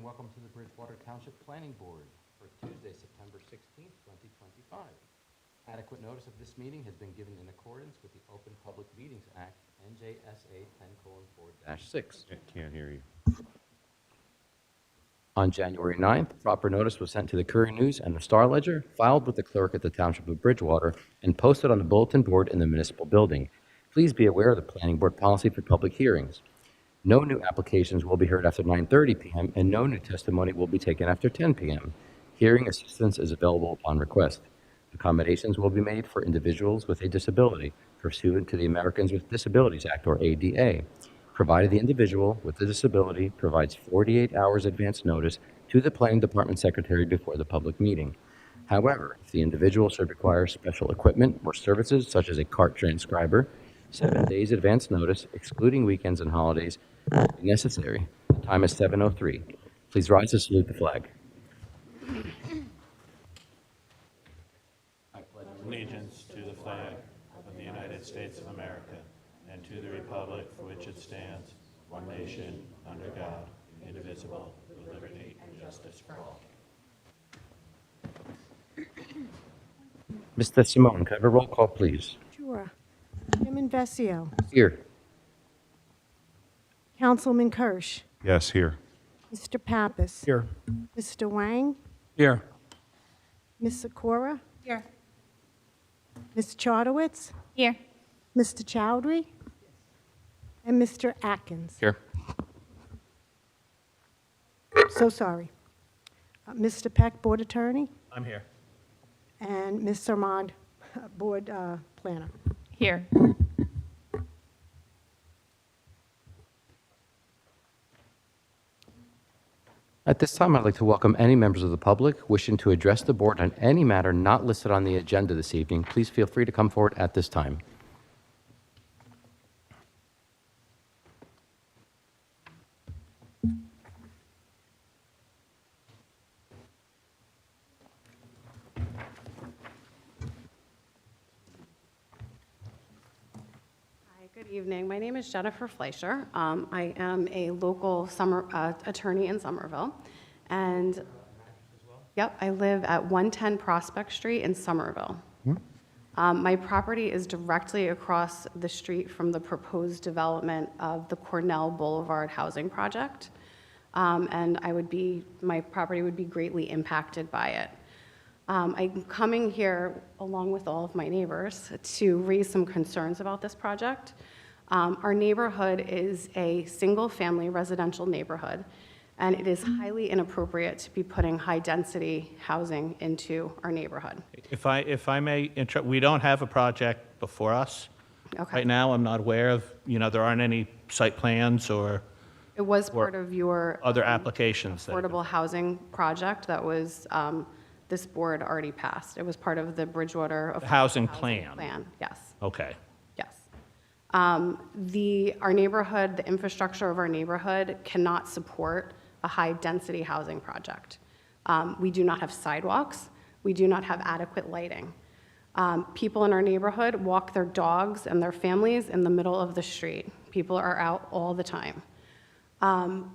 welcome to the Bridgewater Township Planning Board for Tuesday, September 16th, 2025. Adequate notice of this meeting has been given in accordance with the Open Public Meetings Act, NJSA 10:4-6. Can't hear you. On January 9th, proper notice was sent to the Courier News and the Star Ledger, filed with the clerk at the Township of Bridgewater, and posted on the bulletin board in the municipal building. Please be aware of the Planning Board policy for public hearings. No new applications will be heard after 9:30 p.m., and no new testimony will be taken after 10 p.m. Hearing assistance is available upon request. Accommodations will be made for individuals with a disability pursuant to the Americans with Disabilities Act, or ADA, provided the individual with the disability provides 48 hours advance notice to the Planning Department Secretary before the public meeting. However, if the individual should require special equipment or services such as a CART transcriber, 7 days advance notice, excluding weekends and holidays, will be necessary. The time is 7:03. Please rise to salute the flag. I pledge allegiance to the flag of the United States of America and to the republic for which it stands, one nation, under God, indivisible, with liberty and justice for all. Mr. Simone, could I have a roll call, please? Sure. Chairman Vesio. Here. Councilman Kirsch. Yes, here. Mr. Pappas. Here. Mr. Wang. Here. Ms. Sikora. Here. Ms. Chartowitz. Here. Mr. Chowdhury. And Mr. Atkins. Here. So sorry. Mr. Peck, Board Attorney. I'm here. And Ms. Ahmad, Board Planner. Here. At this time, I'd like to welcome any members of the public wishing to address the board on any matter not listed on the agenda this evening. Please feel free to come forward at this time. Good evening. My name is Jennifer Fleischer. I am a local attorney in Somerville. And yep, I live at 110 Prospect Street in Somerville. My property is directly across the street from the proposed development of the Cornell Boulevard housing project. And my property would be greatly impacted by it. I'm coming here, along with all of my neighbors, to raise some concerns about this project. Our neighborhood is a single-family residential neighborhood, and it is highly inappropriate to be putting high-density housing into our neighborhood. If I may interrupt, we don't have a project before us. Okay. Right now, I'm not aware of, there aren't any site plans or It was part of your other applications. affordable housing project that was, this board already passed. It was part of the Bridgewater Affordable Housing plan. Yes. Okay. Yes. Our neighborhood, the infrastructure of our neighborhood cannot support a high-density housing project. We do not have sidewalks. We do not have adequate lighting. People in our neighborhood walk their dogs and their families in the middle of the street. People are out all the time.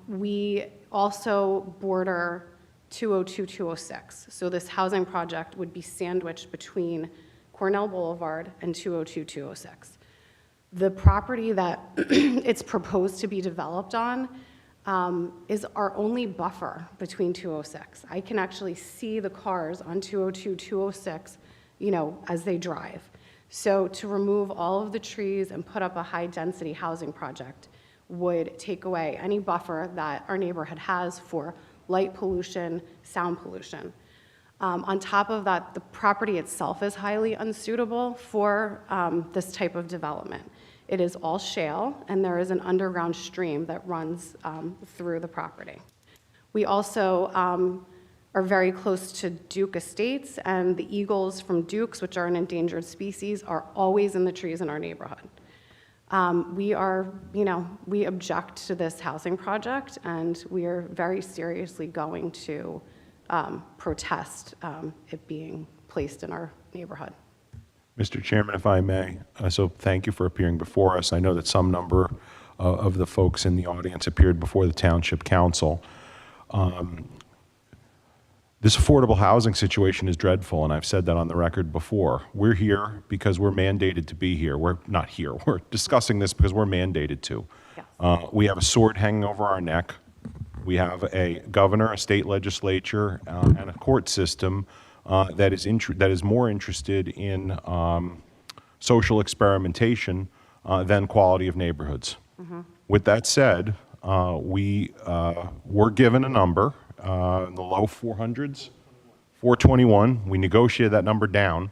We also border 202, 206. So this housing project would be sandwiched between Cornell Boulevard and 202, 206. The property that it's proposed to be developed on is our only buffer between 206. I can actually see the cars on 202, 206, as they drive. So to remove all of the trees and put up a high-density housing project would take away any buffer that our neighborhood has for light pollution, sound pollution. On top of that, the property itself is highly unsuitable for this type of development. It is all shale, and there is an underground stream that runs through the property. We also are very close to Duke Estates, and the eagles from Dukes, which are an endangered species, are always in the trees in our neighborhood. We object to this housing project, and we are very seriously going to protest it being placed in our neighborhood. Mr. Chairman, if I may, so thank you for appearing before us. I know that some number of the folks in the audience appeared before the Township Council. This affordable housing situation is dreadful, and I've said that on the record before. We're here because we're mandated to be here. We're not here. We're discussing this because we're mandated to. Yes. We have a sword hanging over our neck. We have a governor, a state legislature, and a court system that is more interested in social experimentation than quality of neighborhoods. With that said, we were given a number in the low 400s, 421. We negotiated that number down.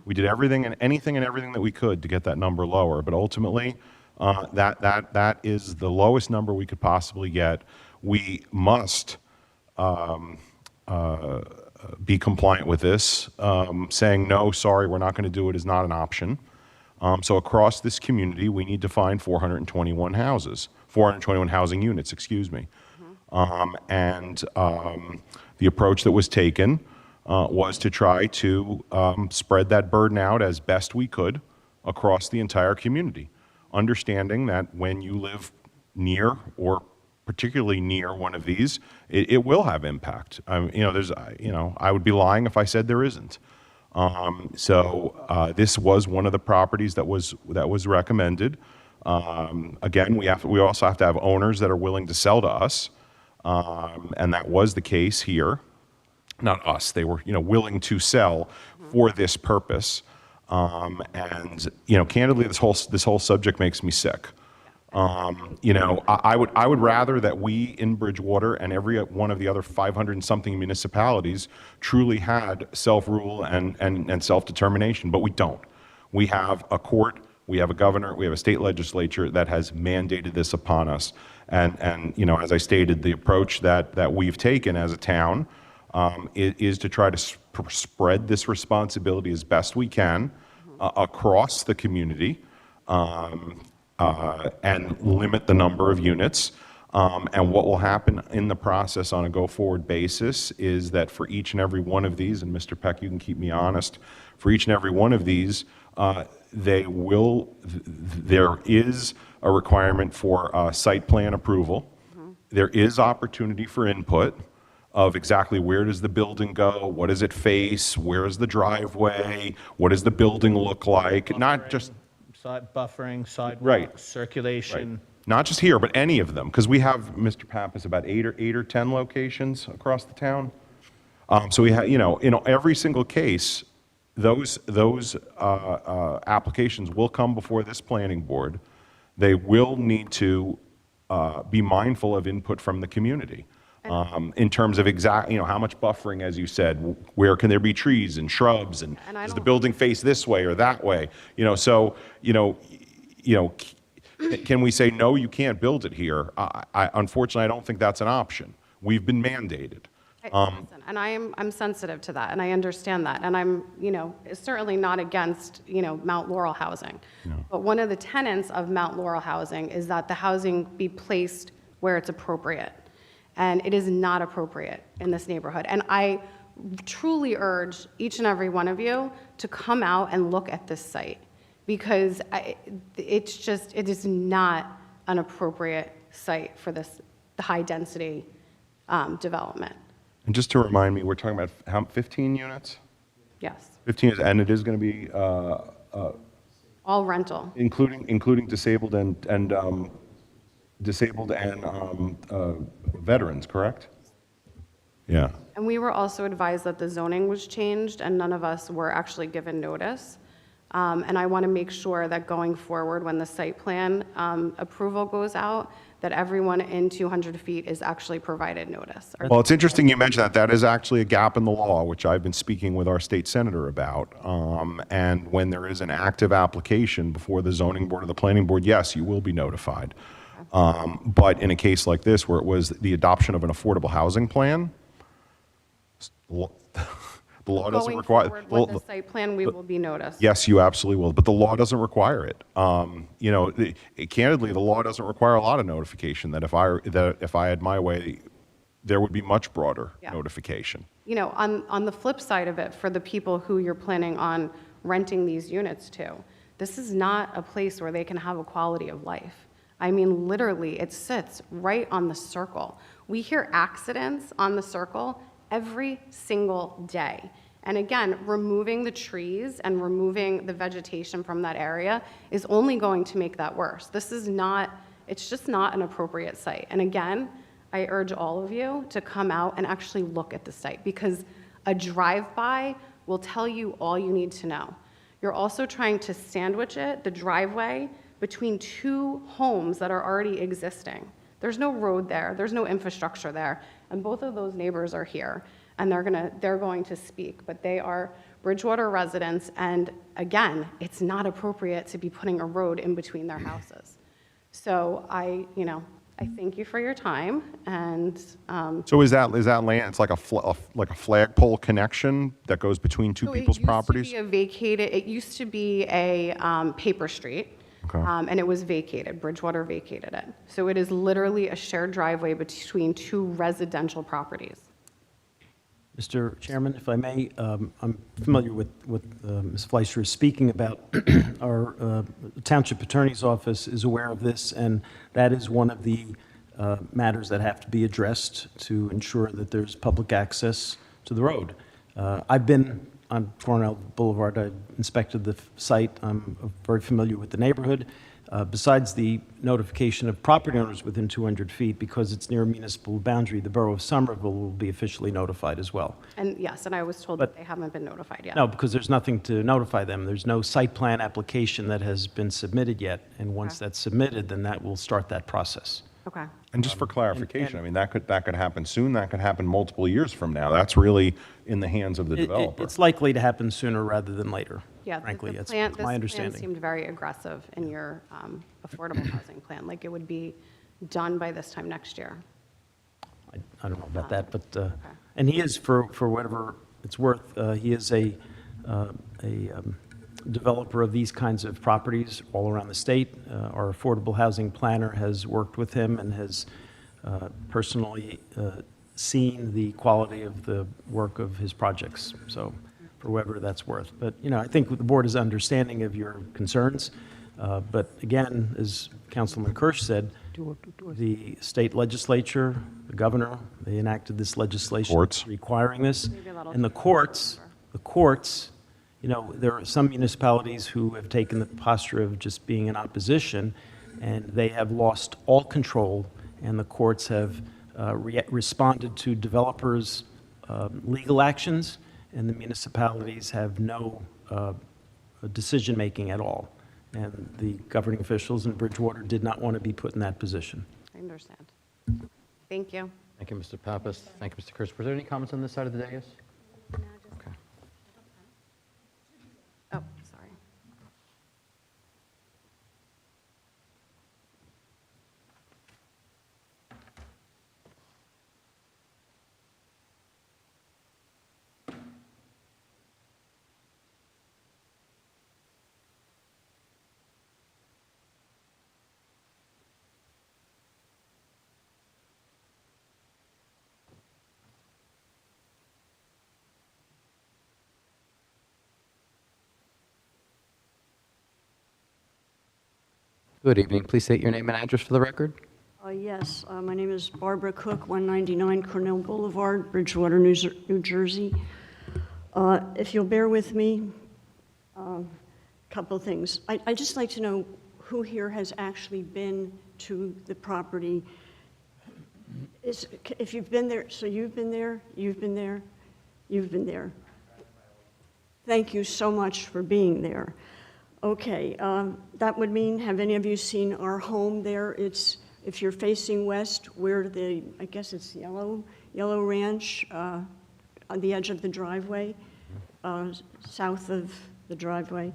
We did everything and anything and everything that we could to get that number lower, but ultimately, that is the lowest number we could possibly get. We must be compliant with this. Saying no, sorry, we're not going to do it is not an option. So across this community, we need to find 421 housing units, excuse me. The approach that was taken was to try to spread that burden out as best we could across the entire community, understanding that when you live near or particularly near one of these, it will have impact. I would be lying if I said there isn't. This was one of the properties that was recommended. Again, we also have to have owners that are willing to sell to us, and that was the case here. Not us; they were, willing to sell for this purpose. Candidly, this whole subject makes me sick. I would rather that we in Bridgewater and every one of the other 500 and something municipalities truly had self-rule and self-determination, but we don't. We have a court, we have a governor, we have a state legislature that has mandated this upon us. And as I stated, the approach that we've taken as a town is to try to spread this responsibility as best we can across the community. And limit the number of units. And what will happen in the process on a go-forward basis is that for each and every one of these, and Mr. Peck, you can keep me honest, for each and every one of these, there is a requirement for site plan approval. There is opportunity for input of exactly where does the building go, what does it face, where is the driveway, what does the building look like, not just Buffering, sidewalks, Right. circulation. Right. Not just here, but any of them, because we have, Mr. Pappas, about eight or 10 locations across the town. So we have, in every single case, those applications will come before this planning board. They will need to be mindful of input from the community. In terms of how much buffering, as you said, where can there be trees and shrubs, and does the building face this way or that way? Can we say, no, you can't build it here? Unfortunately, I don't think that's an option. We've been mandated. Listen, and I'm sensitive to that, and I understand that, and I'm certainly not against Mount Laurel housing. No. But one of the tenets of Mount Laurel housing is that the housing be placed where it's appropriate. And it is not appropriate in this neighborhood. And I truly urge each and every one of you to come out and look at this site, because it is not an appropriate site for the high-density development. And just to remind me, we're talking about how 15 units? Yes. 15 units, and it is going to be All rental. including disabled and veterans, correct? Yeah. And we were also advised that the zoning was changed, and none of us were actually given notice. And I want to make sure that going forward, when the site plan approval goes out, that everyone in 200 feet is actually provided notice. Well, it's interesting you mentioned that. That is actually a gap in the law, which I've been speaking with our state senator about. And when there is an active application before the zoning board or the planning board, yes, you will be notified. But in a case like this, where it was the adoption of an affordable housing plan, the law doesn't Going require. forward with the site plan, we will be noticed. Yes, you absolutely will, but the law doesn't require it. Candidly, the law doesn't require a lot of notification. That if I had my way, there would be much broader notification. On the flip side of it, for the people who you're planning on renting these units to, this is not a place where they can have a quality of life. I mean, literally, it sits right on the circle. We hear accidents on the circle every single day. And again, removing the trees and removing the vegetation from that area is only going to make that worse. It's just not an appropriate site. And again, I urge all of you to come out and actually look at the site, because a drive-by will tell you all you need to know. You're also trying to sandwich the driveway, between two homes that are already existing. There's no road there, there's no infrastructure there, and both of those neighbors are here, and they're going to speak, but they are Bridgewater residents, and again, it's not appropriate to be putting a road in between their houses. So I thank you for your time, and So is that land, it's like a flagpole connection that goes between two people's properties? It used to be a paper street, Okay. and it was vacated. Bridgewater vacated it. So it is literally a shared driveway between two residential properties. Mr. Chairman, if I may, I'm familiar with what Ms. Fleischer is speaking about. Our Township Attorney's Office is aware of this, and that is one of the matters that have to be addressed to ensure that there's public access to the road. I've been on Cornell Boulevard. I inspected the site. I'm very familiar with the neighborhood. Besides the notification of property owners within 200 feet, because it's near a municipal boundary, the Borough of Somerville will be officially notified as well. And yes, and I was told that they haven't been notified yet. No, because there's nothing to notify them. There's no site plan application that has been submitted yet, and once that's submitted, then that will start that process. Okay. And just for clarification, I mean, that could happen soon, that could happen multiple years from now. That's really in the hands of the developer. It's likely to happen sooner rather than later, Yeah, frankly. the That's plan, my this plan understanding. seemed very aggressive in your affordable housing plan, like it would be done by this time next year. I don't know about that, but, and he is, for whatever it's worth, he is a developer of these kinds of properties all around the state. Our affordable housing planner has worked with him and has personally seen the quality of the work of his projects, so for whatever that's worth. But, I think the board is understanding of your concerns, but again, as Councilman Kirsch said, the state legislature, the governor, they enacted this legislation Courts. requiring this, Maybe that'll and the take courts, longer. there are some municipalities who have taken the posture of just being in opposition, and they have lost all control, and the courts have responded to developers' legal actions, and the municipalities have no decision-making at all. And the governing officials in Bridgewater did not want to be put in that position. I understand. Thank you. Thank you, Mr. Pappas. Thank you, Mr. Kurz. Were there any comments on this side of the dais? Okay. Oh, sorry. Good evening. Please state your name and address for the record. Yes, my name is Barbara Cook, 199 Cornell Boulevard, Bridgewater, New Jersey. If you'll bear with me, a couple of things. I'd just like to know who here has actually been to the property. If you've been there, so you've been there, you've been there, you've been there. Thank you so much for being there. Okay, that would mean, have any of you seen our home there? It's, if you're facing west, we're I guess it's Yellow Ranch, on the edge of the driveway, south of the driveway.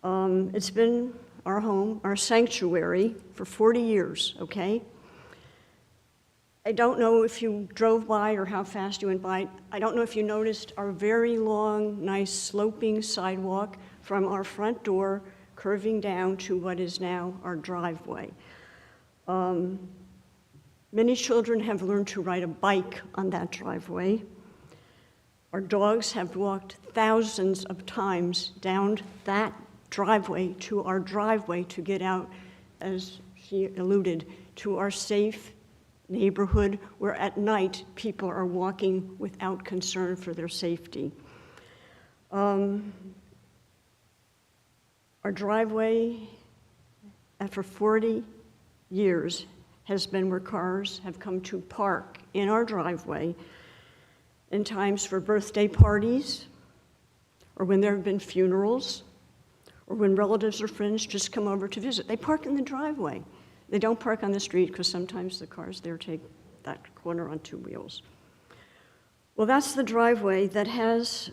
It's been our home, our sanctuary for 40 years, okay? I don't know if you drove by or how fast you went by. I don't know if you noticed our very long, nice sloping sidewalk from our front door curving down to what is now our driveway. Many children have learned to ride a bike on that driveway. Our dogs have walked thousands of times down that driveway to our driveway to get out, as she alluded to our safe neighborhood where at night people are walking without concern for their safety. Our driveway, after 40 years, has been where cars have come to park in our driveway in times for birthday parties, or when there have been funerals, or when relatives or friends just come over to visit. They park in the driveway. They don't park on the street because sometimes the cars there take that corner on two wheels. Well, that's the driveway that has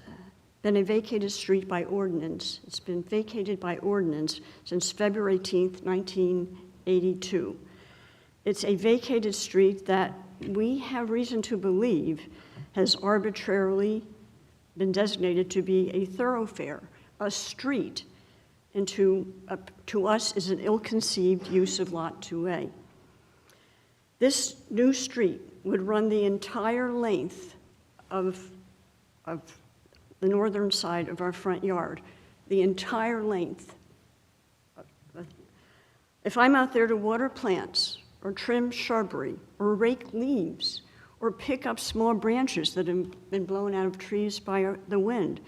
been a vacated street by ordinance. It's been vacated by ordinance since February 18th, 1982. It's a vacated street that we have reason to believe has arbitrarily been designated to be a thoroughfare, a street, and to us is an ill-conceived use of Lot 2A. This new street would run the entire length of the northern side of our front yard, the entire length. If I'm out there to water plants, or trim shrubbery, or rake leaves, or pick up small branches that have been blown out of trees by the wind,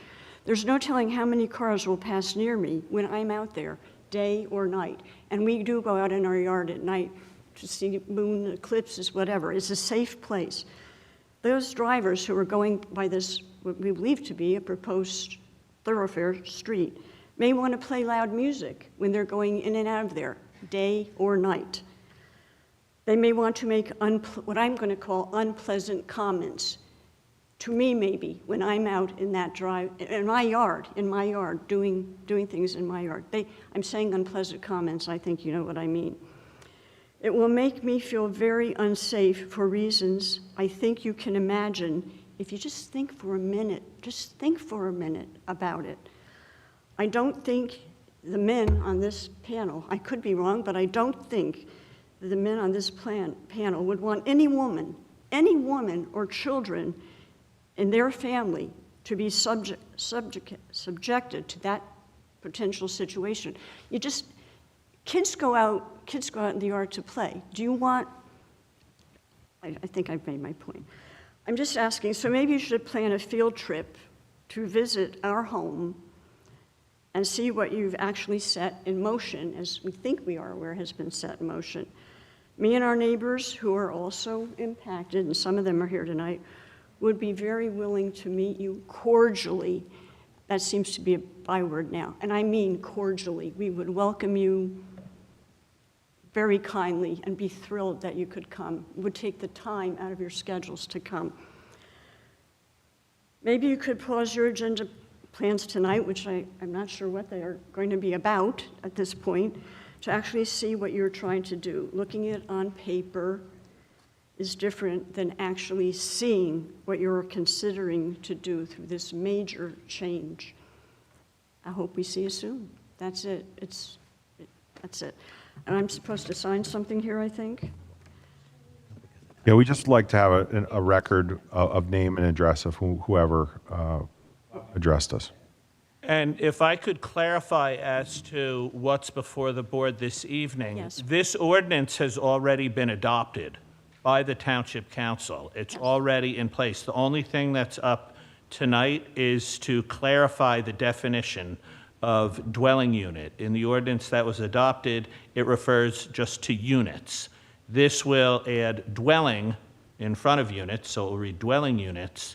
there's no telling how many cars will pass near me when I'm out there, day or night. And we do go out in our yard at night to see moon eclipses, whatever. It's a safe place. Those drivers who are going by this, what we believe to be a proposed thoroughfare street, may want to play loud music when they're going in and out of there, day or night. They may want to make what I'm going to call unpleasant comments to me, maybe, when I'm out in that in my yard, doing things in my yard. I'm saying unpleasant comments, I think you know what I mean. It will make me feel very unsafe for reasons I think you can imagine if you just think for a minute about it. I don't think the men on this panel, I could be wrong, but I don't think that the men on this panel would want any woman or children in their family to be subjected to that potential situation. Kids go out in the yard to play. Do you want, I think I've made my point. I'm just asking, so maybe you should plan a field trip to visit our home and see what you've actually set in motion, as we think we are aware has been set in motion. Me and our neighbors, who are also impacted, and some of them are here tonight, would be very willing to meet you cordially. That seems to be a byword now, and I mean cordially. We would welcome you very kindly and be thrilled that you could come, would take the time out of your schedules to come. Maybe you could pause your agenda plans tonight, which I'm not sure what they are going to be about at this point, to actually see what you're trying to do. Looking at it on paper is different than actually seeing what you're considering to do through this major change. I hope we see you soon. That's it. That's it. And I'm supposed to sign something here, I think? Yeah, we just like to have a record of name and address of whoever addressed us. And if I could clarify as to what's before the board this evening. Yes. This ordinance has already been adopted by the Township Council. It's already in place. The only thing that's up tonight is to clarify the definition of dwelling unit. In the ordinance that was adopted, it refers just to units. This will add dwelling in front of units, so it will read dwelling units,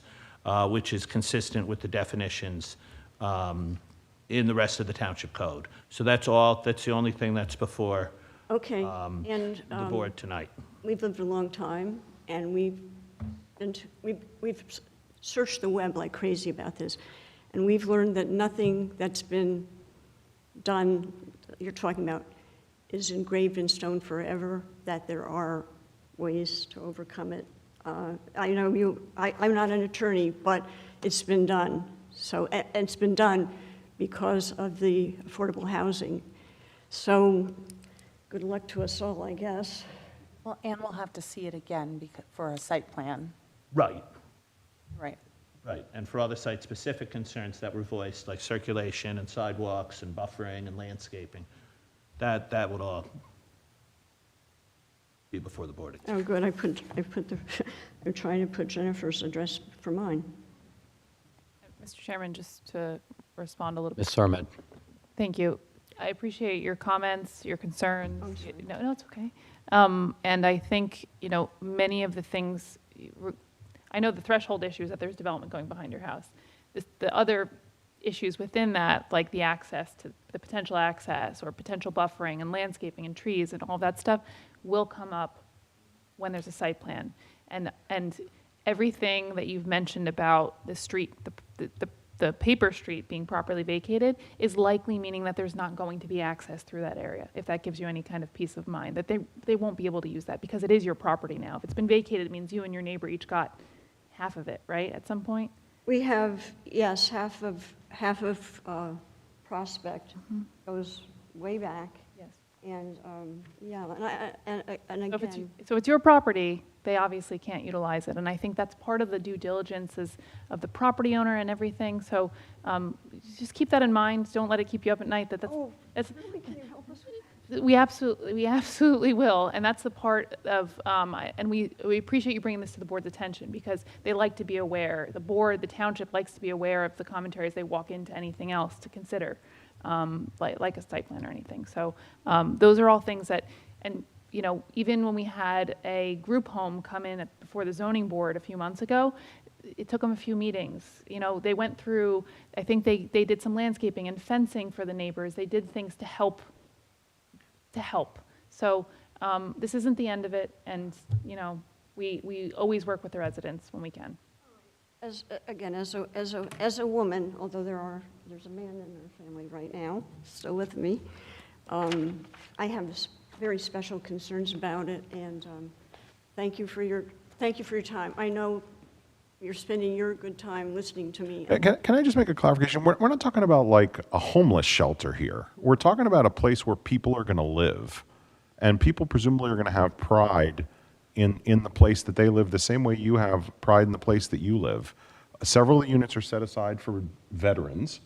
which is consistent with the definitions in the rest of the Township Code. So that's the only thing that's before Okay, and the board tonight. we've lived a long time, and we've searched the web like crazy about this, and we've learned that nothing that's been done, you're talking about, is engraved in stone forever, that there are ways to overcome it. I know I'm not an attorney, but it's been done. So it's been done because of the affordable housing. So good luck to us all, I guess. Well, and we'll have to see it again for a site plan. Right. Right. Right, and for other site-specific concerns that were voiced, like circulation and sidewalks and buffering and landscaping, that would all be before the board. Oh, good, I'm trying to put Jennifer's address for mine. Mr. Chairman, just to respond a little bit. Ms. Sarmed. Thank you. I appreciate your comments, your concerns. I'm sorry. No, it's okay. And I think, many of the things, I know the threshold issue is that there's development going behind your house. The other issues within that, like the access to the potential access or potential buffering and landscaping and trees and all that stuff will come up when there's a site plan. And everything that you've mentioned about the street, the paper street being properly vacated is likely meaning that there's not going to be access through that area, if that gives you any kind of peace of mind, that they won't be able to use that because it is your property now. If it's been vacated, it means you and your neighbor each got half of it, right, at some point? We have, yes, half of Prospect goes way back. Yes. And, yeah, and So if again, it's your property, they obviously can't utilize it. And I think that's part of the due diligence of the property owner and everything. So just keep that in mind. Don't let it keep you up at night. That's really, can you help us with that? we absolutely will. And that's the part of, and we appreciate you bringing this to the board's attention because they like to be aware. The board, the township likes to be aware of the commentary as they walk into anything else to consider, like a site plan or anything. So those are all things that, and even when we had a group home come in before the zoning board a few months ago, it took them a few meetings. They went through, I think they did some landscaping and fencing for the neighbors. They did things to help. So this isn't the end of it, and we always work with the residents when we can. As a woman, although there's a man in our family right now, still with me, I have very special concerns about it, and thank you for your time. I know you're spending your good time listening to me. Can I just make a clarification? We're not talking about like a homeless shelter here. We're talking about a place where people are going to live, and people presumably are going to have pride in the place that they live, the same way you have pride in the place that you live. Several units are set aside for veterans,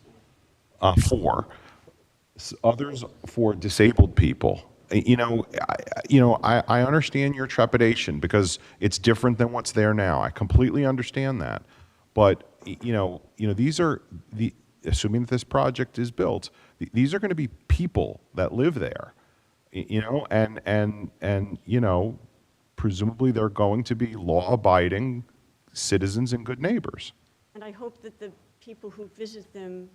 others for disabled people. I understand your trepidation because it's different than what's there now. I completely understand that. But, these are assuming that this project is built, these are going to be people that live there, and presumably they're going to be law-abiding citizens and good neighbors. And I hope that the people who visit them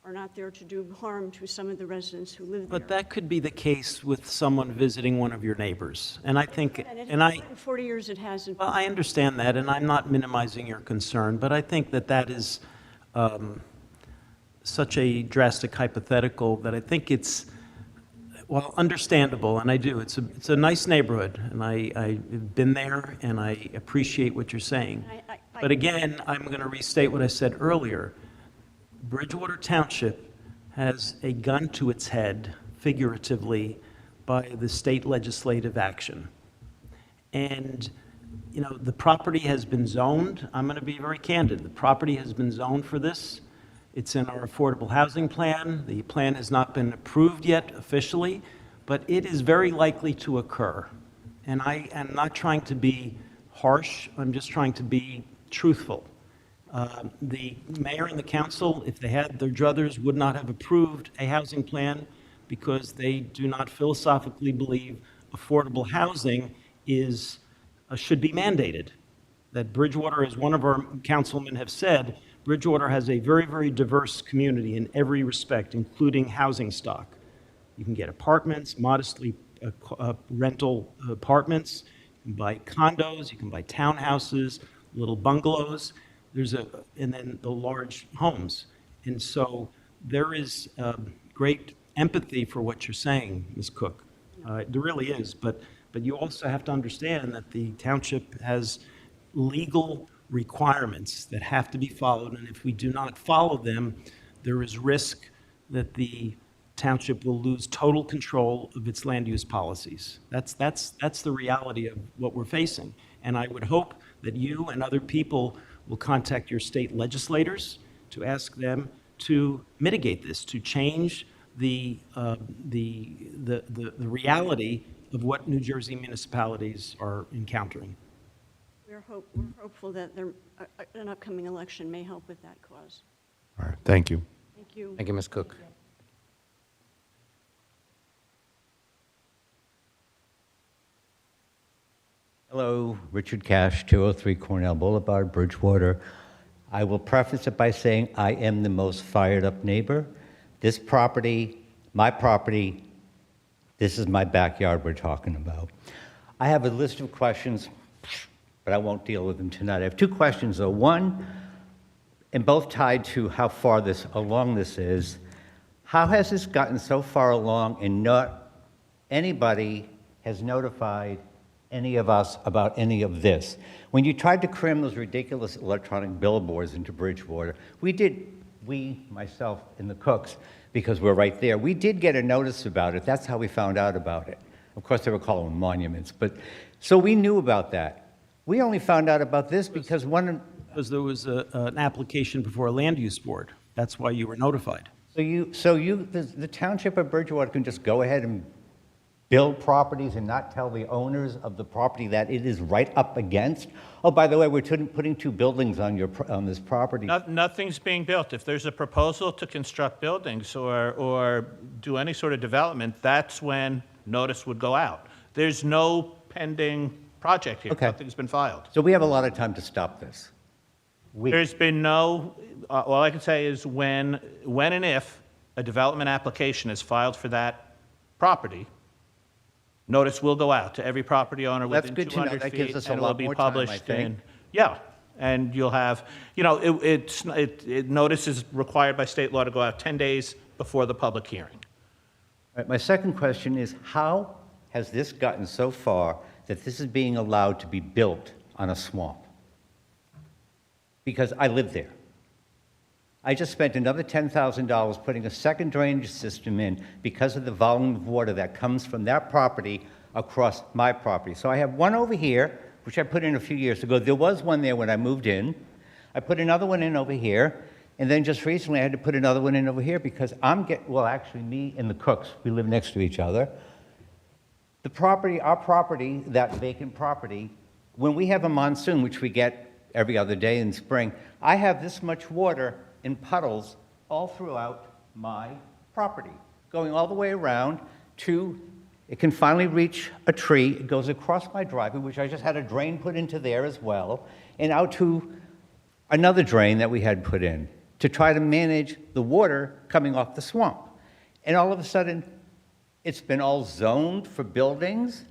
are not there to do harm to some of the residents who live there. But that could be the case with someone visiting one of your neighbors. And I think, In 40 years it hasn't. well, I understand that, and I'm not minimizing your concern, but I think that is such a drastic hypothetical that I think it's, well, understandable, and I do. It's a nice neighborhood, and I've been there, and I appreciate what you're saying. But again, I'm going to restate what I said earlier. Bridgewater Township has a gun to its head, figuratively, by the state legislative action. And, the property has been zoned. I'm going to be very candid. The property has been zoned for this. It's in our affordable housing plan. The plan has not been approved yet officially, but it is very likely to occur. And I am not trying to be harsh. I'm just trying to be truthful. The mayor and the council, if they had their druthers, would not have approved a housing plan because they do not philosophically believe affordable housing should be mandated. That Bridgewater, as one of our councilmen have said, Bridgewater has a very, very diverse community in every respect, including housing stock. You can get apartments, modestly rental apartments, you can buy condos, you can buy townhouses, little bungalows. And then the large homes. And so there is great empathy for what you're saying, Ms. Cook. There really is, but you also have to understand that the township has legal requirements that have to be followed, and if we do not follow them, there is risk that the township will lose total control of its land use policies. That's the reality of what we're facing. And I would hope that you and other people will contact your state legislators to ask them to mitigate this, to change the reality of what New Jersey municipalities are encountering. We're hopeful that an upcoming election may help with that cause. All right, thank you. Thank you. Thank you, Ms. Cook. Hello, Richard Cash, 203 Cornell Boulevard, Bridgewater. I will preface it by saying I am the most fired up neighbor. This property, my property, this is my backyard we're talking about. I have a list of questions, but I won't deal with them tonight. I have two questions though. One, and both tied to how far along this is. How has this gotten so far along and not anybody has notified any of us about any of this? When you tried to cram those ridiculous electronic billboards into Bridgewater, myself and the Cooks, because we're right there, we did get a notice about it. That's how we found out about it. Of course, they were calling them monuments, but so we knew about that. We only found out about this because Because there was an application before a land use board. That's why you were notified. the township of Bridgewater can just go ahead and build properties and not tell the owners of the property that it is right up against? Oh, by the way, we're putting two buildings on this property. Nothing's being built. If there's a proposal to construct buildings or do any sort of development, that's when notice would go out. There's no pending project here. Okay. Nothing's been filed. So we have a lot of time to stop this. There's been no, all I can say is when and if a development application is filed for that property, notice will go out to every property owner That's within good to know. 200 That feet. gives us a and it will lot be more time, I published think. Yeah, and you'll have, notice is required by state law to go out 10 days before the public hearing. All right, my second question is, how has this gotten so far that this is being allowed to be built on a swamp? Because I live there. I just spent another $10,000 putting a second drainage system in because of the volume of water that comes from that property across my property. So I have one over here, which I put in a few years ago. There was one there when I moved in. I put another one in over here. And then just recently I had to put another one in over here because actually me and the Cooks, we live next to each other. The property, our property, that vacant property, when we have a monsoon, which we get every other day in spring, I have this much water in puddles all throughout my property, going all the way around to, it can finally reach a tree. It goes across my driveway, which I just had a drain put into there as well, and out to another drain that we had put in to try to manage the water coming off the swamp. And all of a sudden, it's been all zoned for buildings.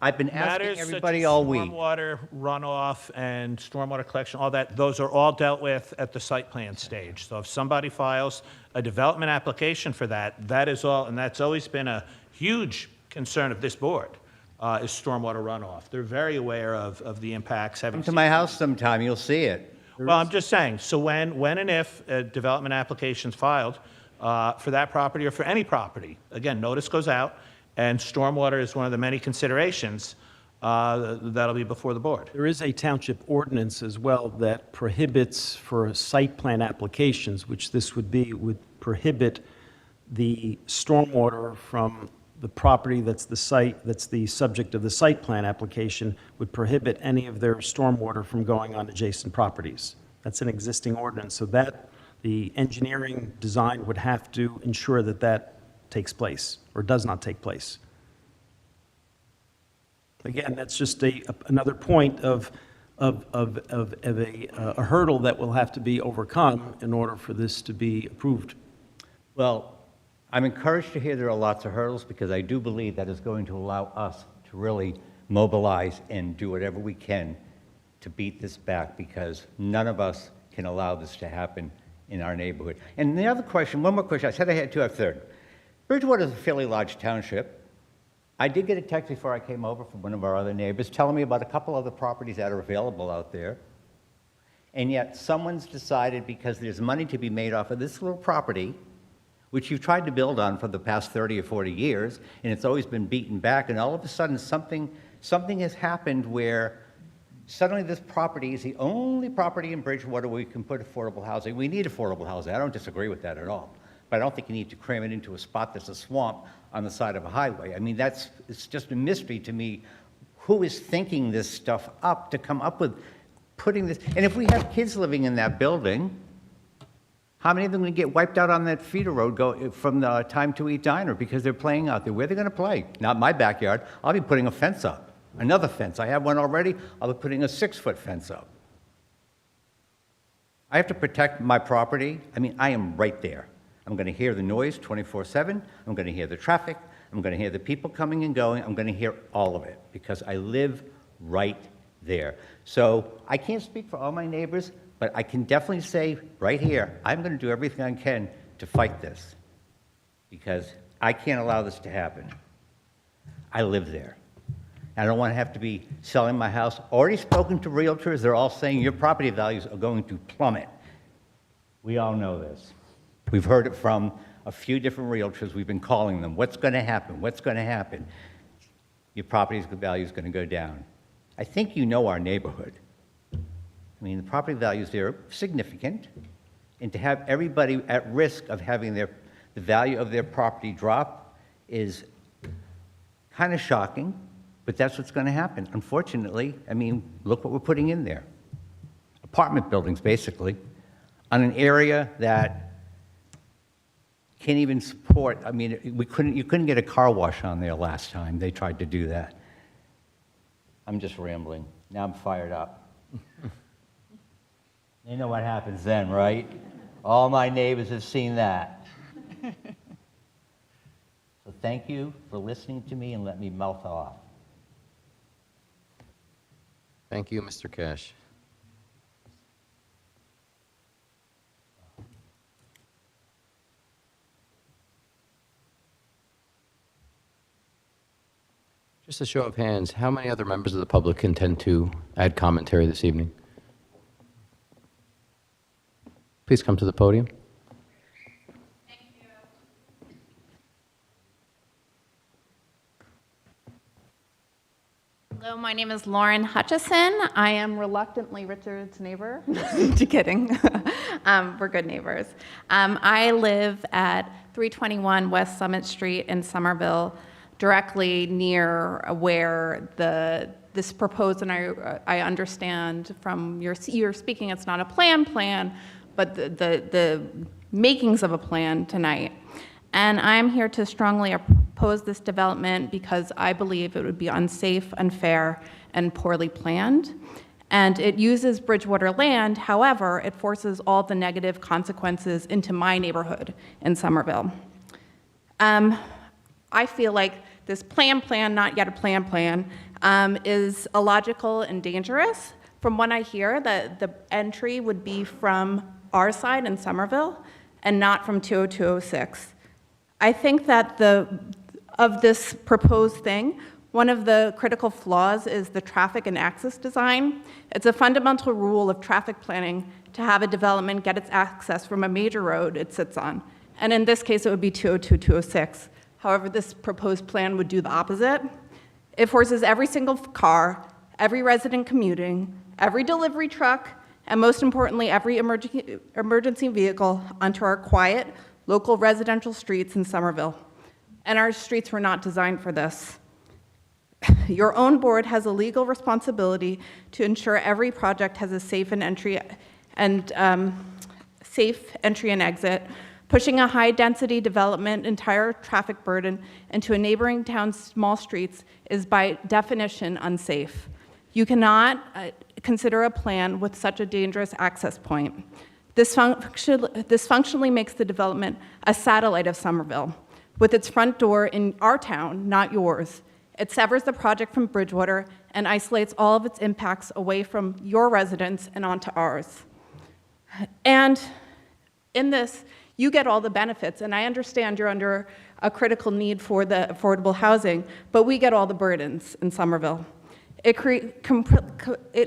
I've been asking everybody all week. Stormwater runoff and stormwater collection, all that, those are all dealt with at the site plan stage. So if somebody files a development application for that, that is all, and that's always been a huge concern of this board, is stormwater runoff. They're very aware of the impacts. Come to my house sometime, you'll see it. Well, I'm just saying, so when and if a development application's filed for that property or for any property, again, notice goes out, and stormwater is one of the many considerations that'll be before the board. There is a township ordinance as well that prohibits for site plan applications, which this would prohibit the stormwater from the property that's the subject of the site plan application, would prohibit any of their stormwater from going on adjacent properties. That's an existing ordinance, so that the engineering design would have to ensure that that takes place or does not take place. Again, that's just another point of a hurdle that will have to be overcome in order for this to be approved. Well, I'm encouraged to hear there are lots of hurdles because I do believe that is going to allow us to really mobilize and do whatever we can to beat this back because none of us can allow this to happen in our neighborhood. And the other question, one more question, I said I had two, I have a third. Bridgewater is a fairly large township. I did get a text before I came over from one of our other neighbors telling me about a couple other properties that are available out there. And yet someone's decided because there's money to be made off of this little property, which you've tried to build on for the past 30 or 40 years, and it's always been beaten back, and all of a sudden something has happened where suddenly this property is the only property in Bridgewater where we can put affordable housing. We need affordable housing. I don't disagree with that at all. But I don't think you need to cram it into a spot that's a swamp. on the side of a highway. I mean, it's just a mystery to me. Who is thinking this stuff up to come up with putting this? And if we have kids living in that building, how many of them are going to get wiped out on that feeder road from the Time to Eat diner because they're playing out there? Where are they going to play? Not my backyard. I'll be putting a fence up, another fence. I have one already. I'll be putting a 6-foot fence up. I have to protect my property. I mean, I am right there. I'm going to hear the noise 24/7. I'm going to hear the traffic. I'm going to hear the people coming and going. I'm going to hear all of it because I live right there. So I can't speak for all my neighbors, but I can definitely say right here, I'm going to do everything I can to fight this because I can't allow this to happen. I live there. I don't want to have to be selling my house. Already spoken to realtors. They're all saying your property values are going to plummet. We all know this. We've heard it from a few different realtors. We've been calling them. What's going to happen? What's going to happen? Your property's value is going to go down. I think you know our neighborhood. I mean, the property values there are significant. And to have everybody at risk of having the value of their property drop is kind of shocking. But that's what's going to happen. Unfortunately, I mean, look what we're putting in there. Apartment buildings, basically, on an area that can't even support, I mean, you couldn't get a car wash on there last time they tried to do that. I'm just rambling. Now I'm fired up. You know what happens then, right? All my neighbors have seen that. So thank you for listening to me and let me mouth off. Thank you, Mr. Cash. Just a show of hands, how many other members of the public intend to add commentary this evening? Please come to the podium. Hello, my name is Lauren Hutchison. I am reluctantly Richard's neighbor. Just kidding. We're good neighbors. I live at 321 West Summit Street in Somerville, directly near where this proposed, and I understand from your speaking, it's not a plan, but the makings of a plan tonight. And I'm here to strongly oppose this development because I believe it would be unsafe, unfair, and poorly planned. And it uses Bridgewater land, however, it forces all the negative consequences into my neighborhood in Somerville. I feel like this plan, not yet a plan, is illogical and dangerous. From what I hear, the entry would be from our side in Somerville and not from 20206. I think that of this proposed thing, one of the critical flaws is the traffic and access design. It's a fundamental rule of traffic planning to have a development get its access from a major road it sits on. And in this case, it would be 202-206. However, this proposed plan would do the opposite. It forces every single car, every resident commuting, every delivery truck, and most importantly, every emergency vehicle onto our quiet, local residential streets in Somerville. And our streets were not designed for this. Your own board has a legal responsibility to ensure every project has a safe entry and exit. Pushing a high-density development, entire traffic burden into a neighboring town's small streets is by definition unsafe. You cannot consider a plan with such a dangerous access point. This functionally makes the development a satellite of Somerville, with its front door in our town, not yours. It severs the project from Bridgewater and isolates all of its impacts away from your residents and onto ours. And in this, you get all the benefits, and I understand you're under a critical need for the affordable housing, but we get all the burdens in Somerville. It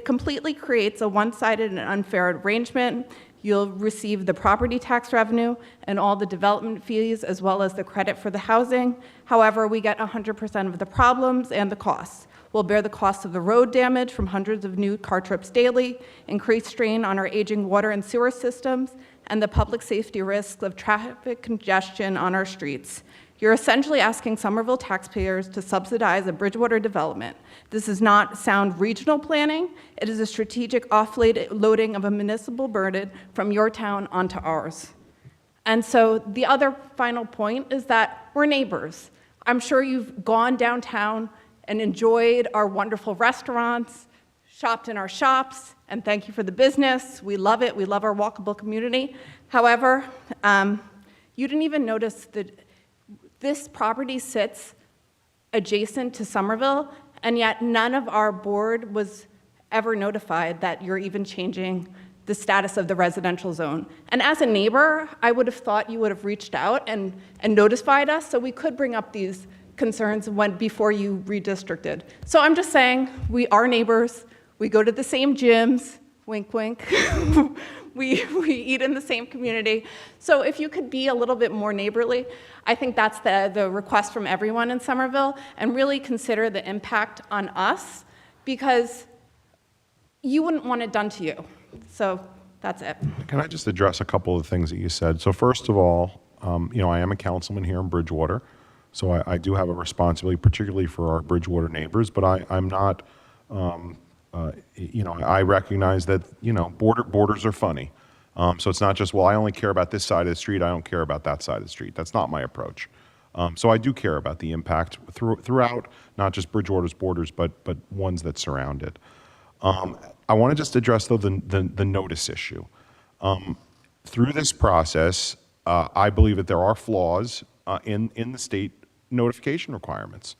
completely creates a one-sided and unfair arrangement. You'll receive the property tax revenue and all the development fees, as well as the credit for the housing. However, we get 100% of the problems and the costs. We'll bear the cost of the road damage from hundreds of new car trips daily, increased strain on our aging water and sewer systems, and the public safety risks of traffic congestion on our streets. You're essentially asking Somerville taxpayers to subsidize a Bridgewater development. This is not sound regional planning. It is a strategic offloading of a municipal burden from your town onto ours. And so the other final point is that we're neighbors. I'm sure you've gone downtown and enjoyed our wonderful restaurants, shopped in our shops, and thank you for the business. We love it. We love our walkable community. However, you didn't even notice that this property sits adjacent to Somerville, and yet none of our board was ever notified that you're even changing the status of the residential zone. And as a neighbor, I would have thought you would have reached out and notified us so we could bring up these concerns before you redistricted. So I'm just saying, we are neighbors. We go to the same gyms, wink, wink. we eat in the same community. So if you could be a little bit more neighborly, I think that's the request from everyone in Somerville, and really consider the impact on us, because you wouldn't want it done to you. So that's it. Can I just address a couple of things that you said? So first of all, I am a councilman here in Bridgewater, so I do have a responsibility, particularly for our Bridgewater neighbors, but I'm not, I recognize that, borders are funny. So it's not just, well, I only care about this side of the street, I don't care about that side of the street. That's not my approach. So I do care about the impact throughout, not just Bridgewater's borders, but ones that surround it. I want to just address, though, the notice issue. Through this process, I believe that there are flaws in the state notification requirements.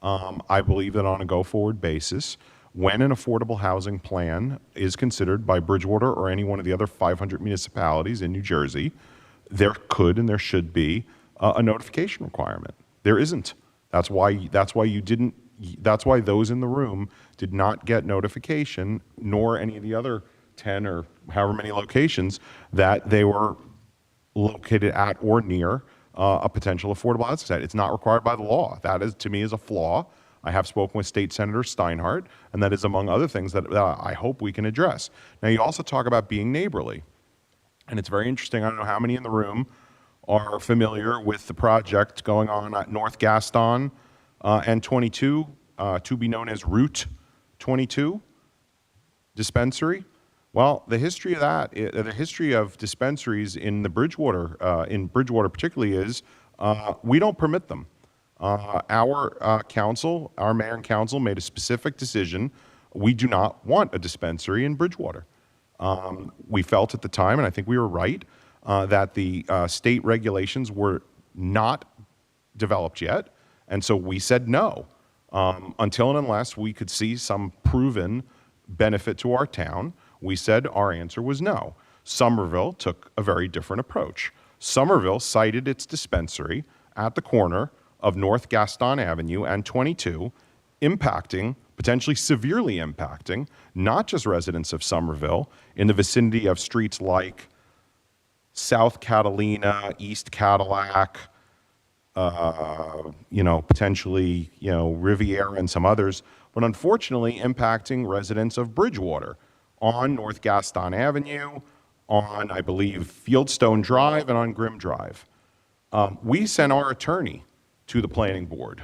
I believe that on a go-forward basis, when an affordable housing plan is considered by Bridgewater or any one of the other 500 municipalities in New Jersey, there could and there should be a notification requirement. There isn't. That's why those in the room did not get notification, nor any of the other 10 or however many locations that they were located at or near a potential affordable housing site. It's not required by the law. That is, to me, is a flaw. I have spoken with State Senator Steinhardt, and that is among other things that I hope we can address. Now, you also talk about being neighborly, and it's very interesting. I don't know how many in the room are familiar with the project going on at North Gaston and 22, to be known as Route 22 dispensary. Well, the history of that, the history of dispensaries in Bridgewater particularly, is we don't permit them. Our council, our mayor and council, made a specific decision. We do not want a dispensary in Bridgewater. We felt at the time, and I think we were right, that the state regulations were not developed yet, and so we said no, until and unless we could see some proven benefit to our town. We said our answer was no. Somerville took a very different approach. Somerville cited its dispensary at the corner of North Gaston Avenue and 22, potentially severely impacting, not just residents of Somerville in the vicinity of streets like South Catalina, East Cadillac, potentially, Riviera and some others, but unfortunately impacting residents of Bridgewater on North Gaston Avenue, on, I believe, Fieldstone Drive, and on Grimm Drive. We sent our attorney to the planning board,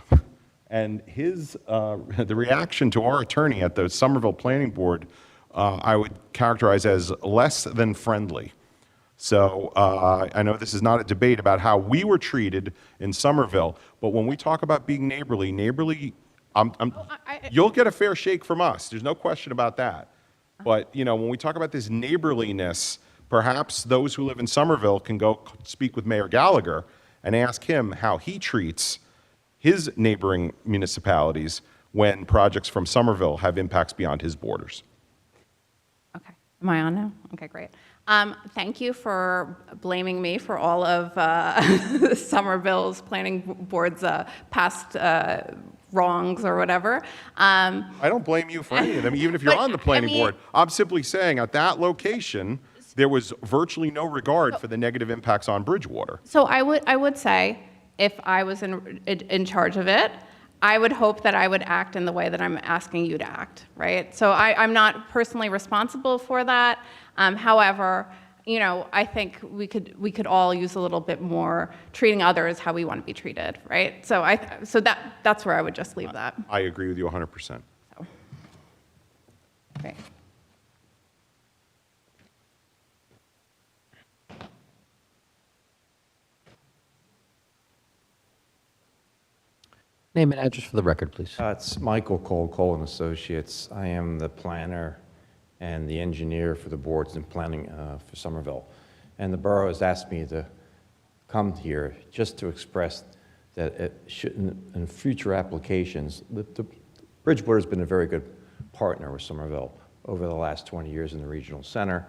and the reaction to our attorney at the Somerville Planning Board, I would characterize as less than friendly. So I know this is not a debate about how we were treated in Somerville, but when we talk about being neighborly, you'll get a fair shake from us. There's no question about that. But when we talk about this neighborliness, perhaps those who live in Somerville can go speak with Mayor Gallagher and ask him how he treats his neighboring municipalities when projects from Somerville have impacts beyond his borders. Okay. Am I on now? Okay, great. Thank you for blaming me for all of Somerville's planning board's past wrongs or whatever. I don't blame you for any of them, even if you're on the planning board. I'm simply saying at that location, there was virtually no regard for the negative impacts on Bridgewater. So I would say, if I was in charge of it, I would hope that I would act in the way that I'm asking you to act, right? So I'm not personally responsible for that. However, you know, I think we could all use a little bit more treating others how we want to be treated, right? So that's where I would just leave that. I agree with you 100%. So, great. Name and address for the record, please. It's Michael Cole and Associates. I am the planner and the engineer for the boards and planning for Somerville. And the borough has asked me to come here just to express that it shouldn't, in future applications, the Bridgewater's been a very good partner with Somerville over the last 20 years in the regional center.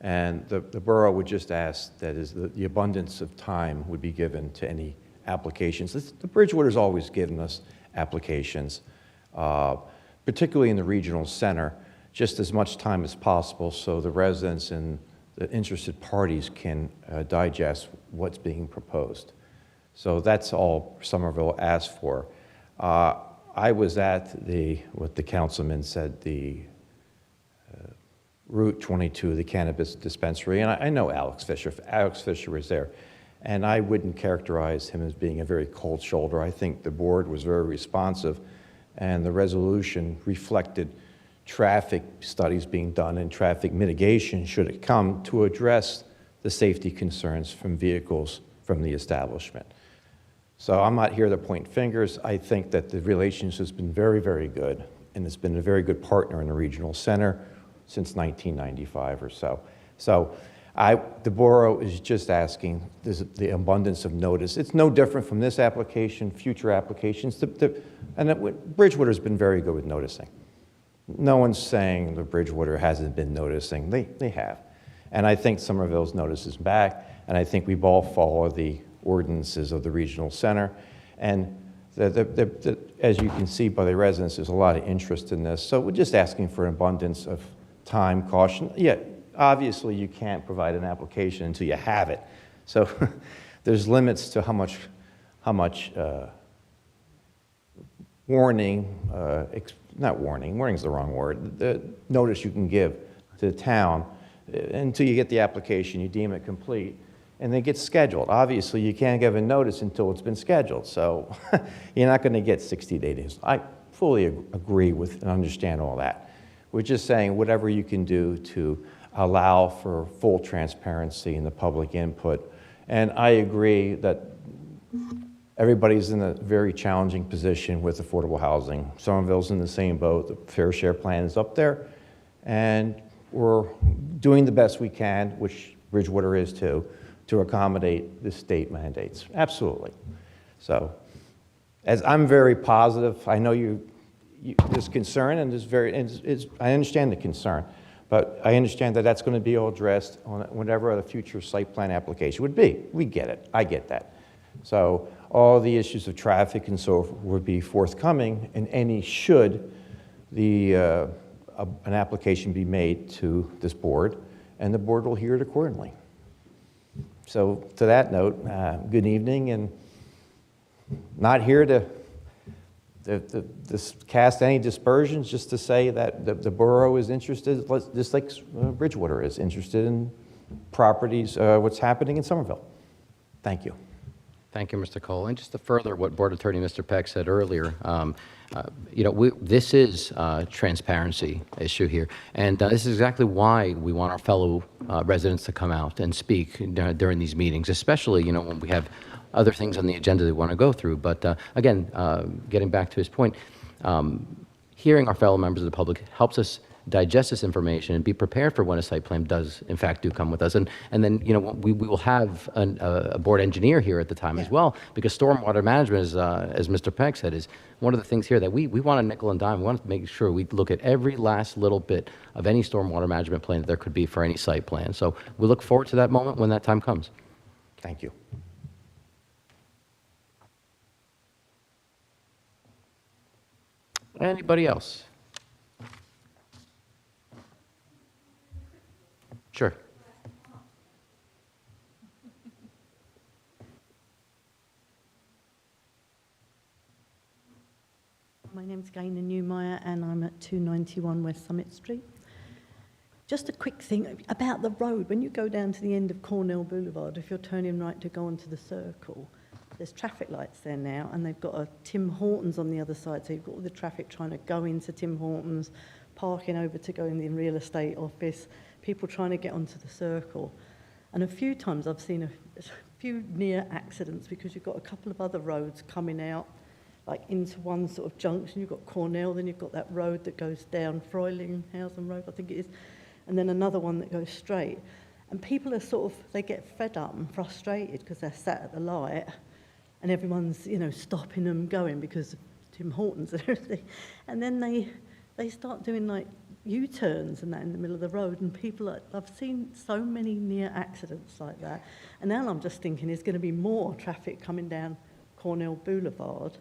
And the borough would just ask that the abundance of time would be given to any applications. The Bridgewater's always given us applications, particularly in the regional center, just as much time as possible so the residents and the interested parties can digest what's being proposed. So that's all Somerville asked for. I was at what the councilman said, the Route 22, the cannabis dispensary, and I know Alex Fisher. Alex Fisher was there. And I wouldn't characterize him as being a very cold shoulder. I think the board was very responsive, and the resolution reflected traffic studies being done and traffic mitigation should it come to address the safety concerns from vehicles from the establishment. So I'm not here to point fingers. I think that the relationship has been very, very good, and it's been a very good partner in the regional center since 1995 or so. So the borough is just asking the abundance of notice. It's no different from this application, future applications. Bridgewater's been very good with noticing. No one's saying the Bridgewater hasn't been noticing. They have. And I think Somerville's notice is back, and I think we've all followed the ordinances of the regional center. And as you can see by the residents, there's a lot of interest in this. So we're just asking for an abundance of time, caution. Yeah, obviously you can't provide an application until you have it. So there's limits to how much warning's the wrong word, the notice you can give to the town until you get the application, you deem it complete, and then it gets scheduled. Obviously, you can't give a notice until it's been scheduled, so you're not going to get 60 days. I fully agree with and understand all that. We're just saying whatever you can do to allow for full transparency in the public input. And I agree that everybody's in a very challenging position with affordable housing. Somerville's in the same boat. The fair share plan is up there, and we're doing the best we can, which Bridgewater is too, to accommodate the state mandates. Absolutely. So, as I'm very positive, I know there's concern, and I understand the concern, but I understand that that's going to be all addressed on whatever the future site plan application would be. We get it. I get that. So all the issues of traffic and so forth would be forthcoming, and any should an application be made to this board, and the board will hear it accordingly. So to that note, good evening, and not here to cast any dispersions, just to say that the borough is interested, just like Bridgewater is interested in properties, what's happening in Somerville. Thank you. Thank you, Mr. Cole. And just to further what Board Attorney Mr. Peck said earlier, this is a transparency issue here. And this is exactly why we want our fellow residents to come out and speak during these meetings, especially, when we have other things on the agenda they want to go through. But again, getting back to his point, hearing our fellow members of the public helps us digest this information and be prepared for when a site plan does, in fact, do come with us. And then, we will have a board engineer here at the time as well, because stormwater management, as Mr. Peck said, is one of the things here that we want to nickel and dime. We want to make sure we look at every last little bit of any stormwater management plan that there could be for any site plan. So we look forward to that moment when that time comes. Thank you. Anybody else? Sure. My name's Gaynor Newmeyer, and I'm at 291 West Summit Street. Just a quick thing about the road. When you go down to the end of Cornell Boulevard, if you're turning right to go onto the circle, there's traffic lights there now, and they've got a Tim Hortons on the other side, so you've got all the traffic trying to go into Tim Hortons, parking over to go in the real estate office, people trying to get onto the circle. And a few times I've seen a few near accidents because you've got a couple of other roads coming out, like into one sort of junction. You've got Cornell, then you've got that road that goes down, Freulinghausen Road, I think it is, and then another one that goes straight. And people are sort of, they get fed up and frustrated because they're sat at the light and everyone's, you know, stopping them going because of Tim Hortons and everything. And then they start doing like U-turns and that in the middle of the road, and people are, I've seen so many near accidents like that. And now I'm just thinking there's going to be more traffic coming down Cornell Boulevard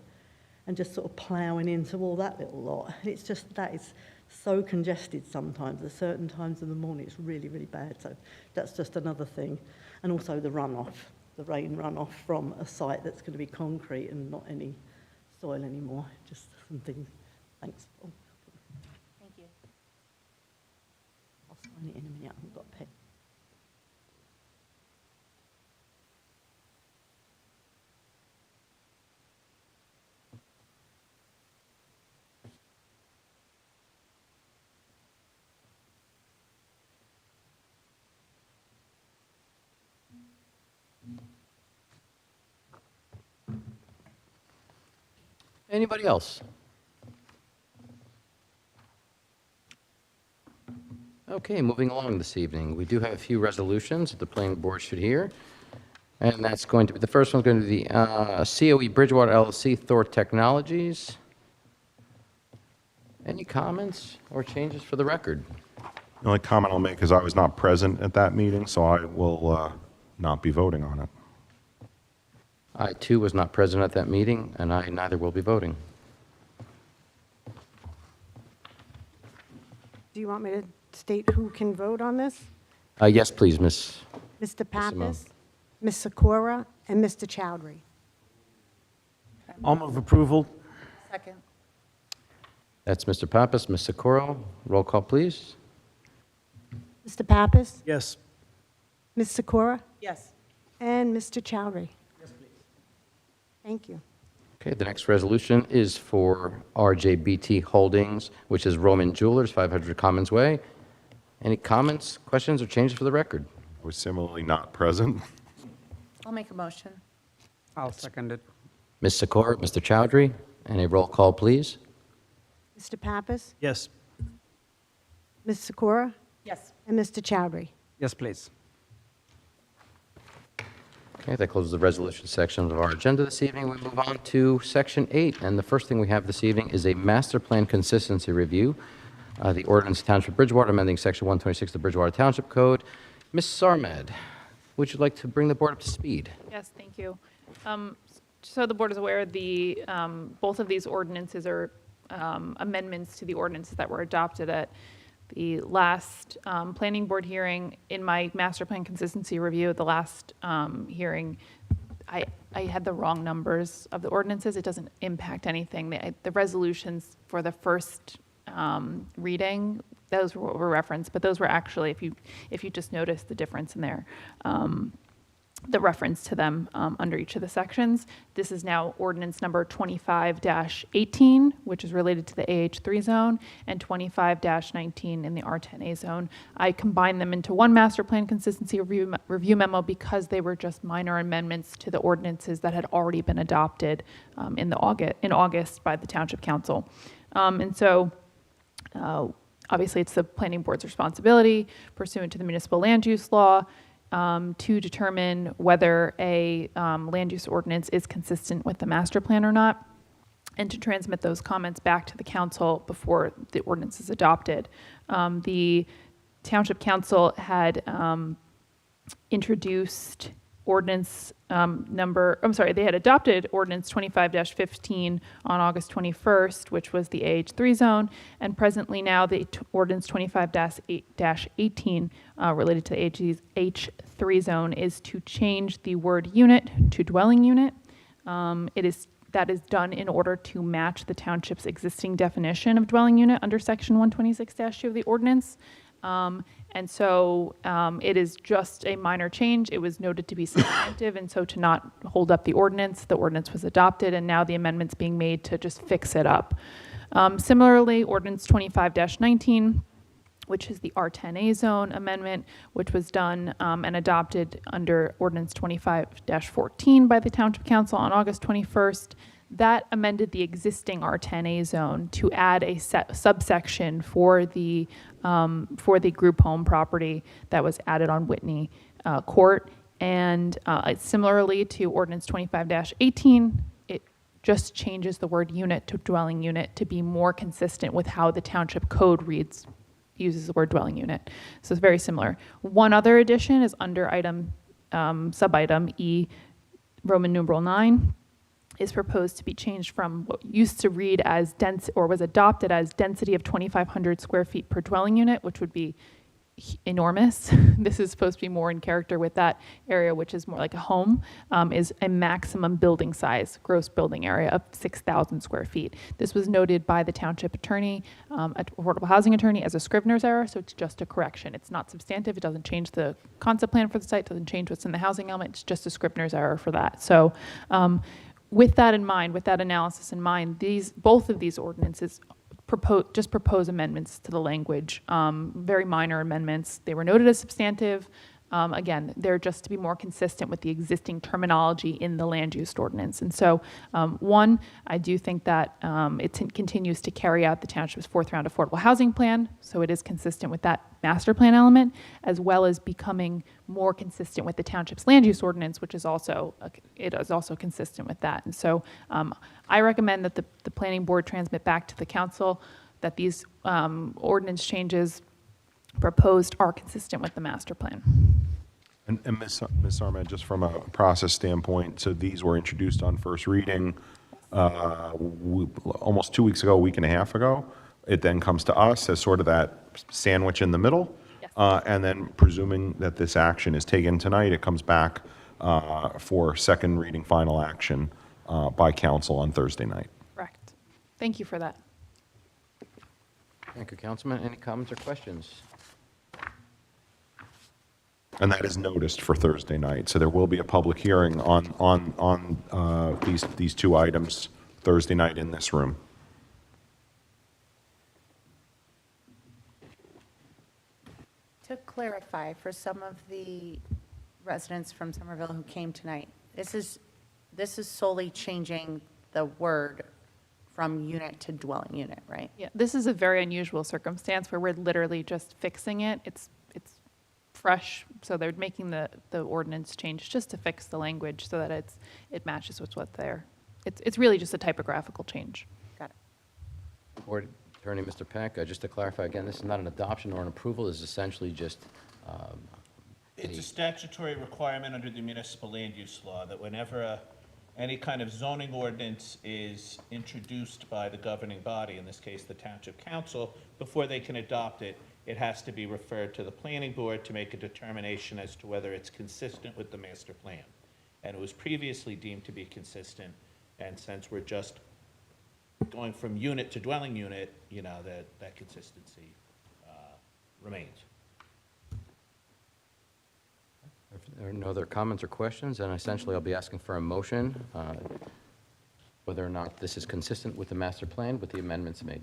and just sort of ploughing into all that little lot. It's just, that is so congested sometimes. At certain times in the morning, it's really, really bad. So that's just another thing. And also the runoff, the rain runoff from a site that's going to be concrete and not any soil anymore. Just some things. Thanks. Oh. Thank you. I'll sign it in a minute. I haven't got a pen. Anybody else? Okay, moving along this evening. We do have a few resolutions that the planning board should hear. And that's going to be, the first one's going to be the COE Bridgewater LLC, Thor Technologies. Any comments or changes for the record? The only comment I'll make is I was not present at that meeting, so I will not be voting on it. I, too, was not present at that meeting, and I neither will be voting. Do you want me to state who can vote on this? Yes, please, Ms. Mr. Simone. Pappas, Ms. Sikora, and Mr. Chowdhury. I'll move approval. Second. That's Mr. Pappas, Ms. Socorro. Roll call, please. Mr. Pappas, Yes. Ms. Sikora, Yes. and Mr. Chowdhury. Yes, please. Thank you. Okay, the next resolution is for RJBT Holdings, which is Roman Jewelers, 500 Commons Way. Any comments, questions, or changes for the record? I was similarly not present. I'll make a motion. I'll second it. Ms. Sikora, Mr. Chowdhury, and a roll call, please. Mr. Pappas, Yes. Ms. Sikora, Yes. and Mr. Chowdhury. Yes, please. Okay, that closes the resolution section of our agenda this evening. We move on to Section 8, and the first thing we have this evening is a master plan consistency review. The ordinance Township Bridgewater amending Section 126 of the Bridgewater Township Code. Ms. Sarmed, would you like to bring the board up to speed? Yes, thank you. So the board is aware, both of these ordinances are amendments to the ordinances that were adopted at the last planning board hearing. In my master plan consistency review at the last hearing, I had the wrong numbers of the ordinances. It doesn't impact anything. The resolutions for the first reading, those were referenced, but those were actually, if you just notice the difference in there, the reference to them under each of the sections. This is now ordinance number 25-18, which is related to the AH3 zone, and 25-19 in the R10A zone. I combined them into one master plan consistency review memo because they were just minor amendments to the ordinances that had already been adopted in August by the Township Council. And so obviously it's the planning board's responsibility pursuant to the municipal land use law to determine whether a land use ordinance is consistent with the master plan or not, and to transmit those comments back to the council before the ordinance is adopted. The Township Council had introduced ordinance they had adopted ordinance 25-15 on August 21st, which was the AH3 zone, and presently now the ordinance 25-18 related to the AH3 zone is to change the word unit to dwelling unit. That is done in order to match the township's existing definition of dwelling unit under section 126-2 of the ordinance. And so it is just a minor change. It was noted to be substantive, and so to not hold up the ordinance was adopted, and now the amendment's being made to just fix it up. Similarly, Ordinance 25-19, which is the R10A zone amendment, which was done and adopted under Ordinance 25-14 by the Township Council on August 21st. That amended the existing R10A zone to add a subsection for the group home property that was added on Whitney Court. And similarly to Ordinance 25-18, it just changes the word unit to dwelling unit to be more consistent with how the Township Code uses the word dwelling unit. So it's very similar. One other addition is under subitem E, Roman numeral 9, is proposed to be changed from what used to read as was adopted as density of 2,500 square feet per dwelling unit, which would be enormous. This is supposed to be more in character with that area, which is more like a home, is a maximum building size, gross building area of 6,000 square feet. This was noted by the township attorney, affordable housing attorney, as a Scrivener's error, so it's just a correction. It's not substantive. It doesn't change the concept plan for the site, doesn't change what's in the housing element. It's just a Scrivener's error for that. So with that in mind, with that analysis in mind, both of these ordinances propose amendments to the language, very minor amendments. They were noted as substantive. Again, they're just to be more consistent with the existing terminology in the land use ordinance. And so, one, I do think that it continues to carry out the township's fourth round affordable housing plan, so it is consistent with that master plan element, as well as becoming more consistent with the township's land use ordinance, which is also consistent with that. And so, I recommend that the planning board transmit back to the council that these ordinance changes proposed are consistent with the master plan. And Ms. Sarmed, just from a process standpoint, so these were introduced on first reading almost 2 weeks ago, a week and a half ago. It then comes to us as sort of that sandwich in the middle. Yes. And then presuming that this action is taken tonight, it comes back for second reading, final action by council on Thursday night. Correct. Thank you for that. Thank you, Councilman. Any comments or questions? And that is noticed for Thursday night. So there will be a public hearing on these two items Thursday night in this room. To clarify, for some of the residents from Somerville who came tonight, this is solely changing the word from unit to dwelling unit, right? Yeah, this is a very unusual circumstance where we're literally just fixing it. It's fresh, so they're making the ordinance change just to fix the language so that it matches with what's there. It's really just a typographical change. Got it. Board Attorney, Mr. Peck, just to clarify again, this is not an adoption or an approval. This is essentially just It's a statutory requirement under the municipal land use law that whenever any kind of zoning ordinance is introduced by the governing body, in this case the Township Council, before they can adopt it, it has to be referred to the planning board to make a determination as to whether it's consistent with the master plan. And it was previously deemed to be consistent, and since we're just going from unit to dwelling unit, that consistency remains. If there are no other comments or questions, then essentially I'll be asking for a motion whether or not this is consistent with the master plan with the amendments made.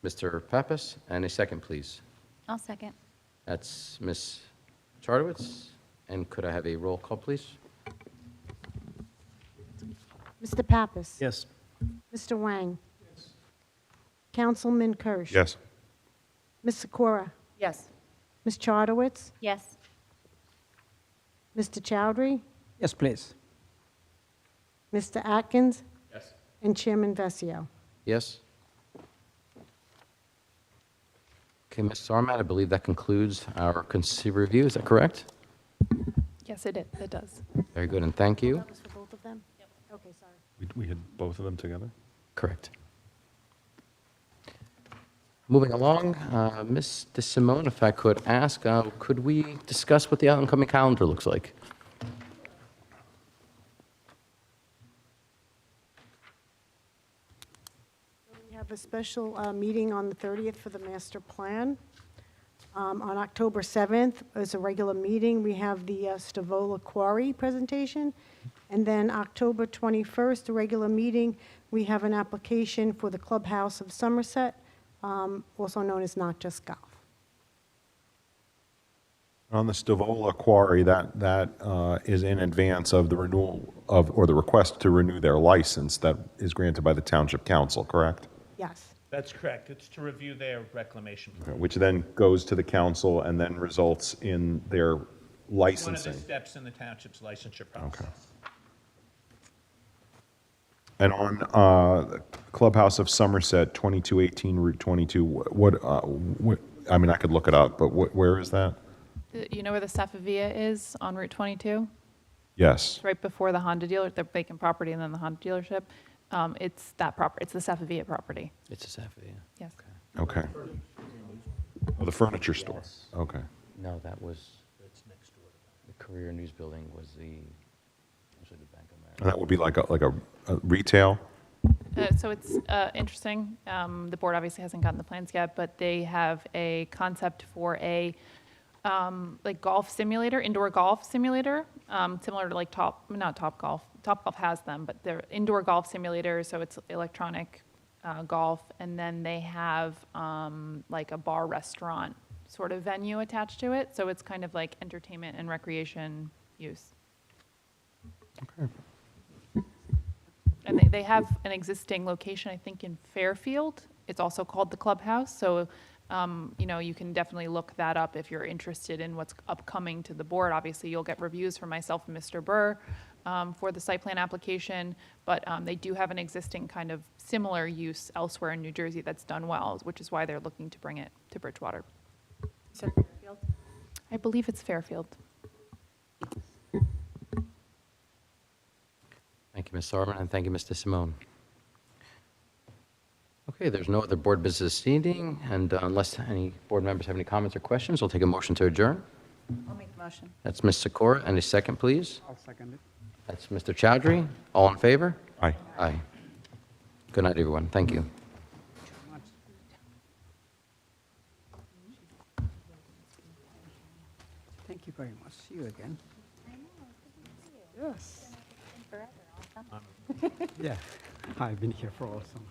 Mr. Pappas, and a second, please. I'll second. That's Ms. Chartowitz. And could I have a roll call, please? Mr. Pappas? Yes. Mr. Wang? Yes. Councilman Kirsch? Yes. Ms. Sikora? Yes. Ms. Chartowitz? Yes. Mr. Chowdhury? Yes, please. Mr. Atkins? Yes. And Chairman Vesio? Yes? Okay, Ms. Sarmat, I believe that concludes our consistency review. Is that correct? Yes, it does. Very good, and thank you. That was for both of them? Okay, sorry. We had both of them together? Correct. Moving along, Ms. DeSimone, if I could ask, could we discuss what the incoming calendar looks like? We have have a special meeting on the 30th for the master plan. On October 7th is a regular meeting. We have the Stavola Quarry presentation. And then October 21st, a regular meeting, we have an application for the Clubhouse of Somerset, also known as Not Just Golf. On the Stavola Quarry, that is in advance of the renewal of, or the request to renew their license that is granted by the Township Council, correct? Yes. That's correct. It's to review their reclamation plan. Which then goes to the council and then results in their One of licensing. the steps in the township's licensure process. And on Clubhouse of Somerset, 2218 Route 22, what, I mean, I could look it up, but where is that? You know where the Safavia is on Route 22? Yes. It's right before the Honda dealer, the vacant property and then the Honda dealership. It's that property, it's the Safavia property. It's a Safety. Yes. Okay. Oh, the furniture store. Okay. No, that was, the Career News Building was the, actually the Bank of America. And that would be like a retail? So it's interesting. The board obviously hasn't gotten the plans yet, but they have a concept for a like golf simulator, indoor golf simulator, similar to like not Top Golf. Top Golf has them, but they're indoor golf simulators, so it's electronic golf. And then they have like a bar restaurant sort of venue attached to it. So it's kind of like entertainment and recreation use. Okay. And they have an existing location, I think, in Fairfield. It's also called the Clubhouse. So, you know, you can definitely look that up if you're interested in what's upcoming to the board. Obviously, you'll get reviews from myself and Mr. Burr for the site plan application. But they do have an existing kind of similar use elsewhere in New Jersey that's done well, which is why they're looking to bring it to Bridgewater. So Fairfield? I believe it's Fairfield. Thank you, Ms. Sarman, and thank you, Mr. Simone. Okay, there's no other board business this evening, and unless any board members have any comments or questions, we'll take a motion to adjourn. I'll make the motion. That's Ms. Sikora, and a second, please. I'll second it. That's Mr. Chowdhury. All in favor? Aye. Aye. Good night, everyone. Thank you. Thank you very much. See you again. Yes. Yeah, I've been here for awesome.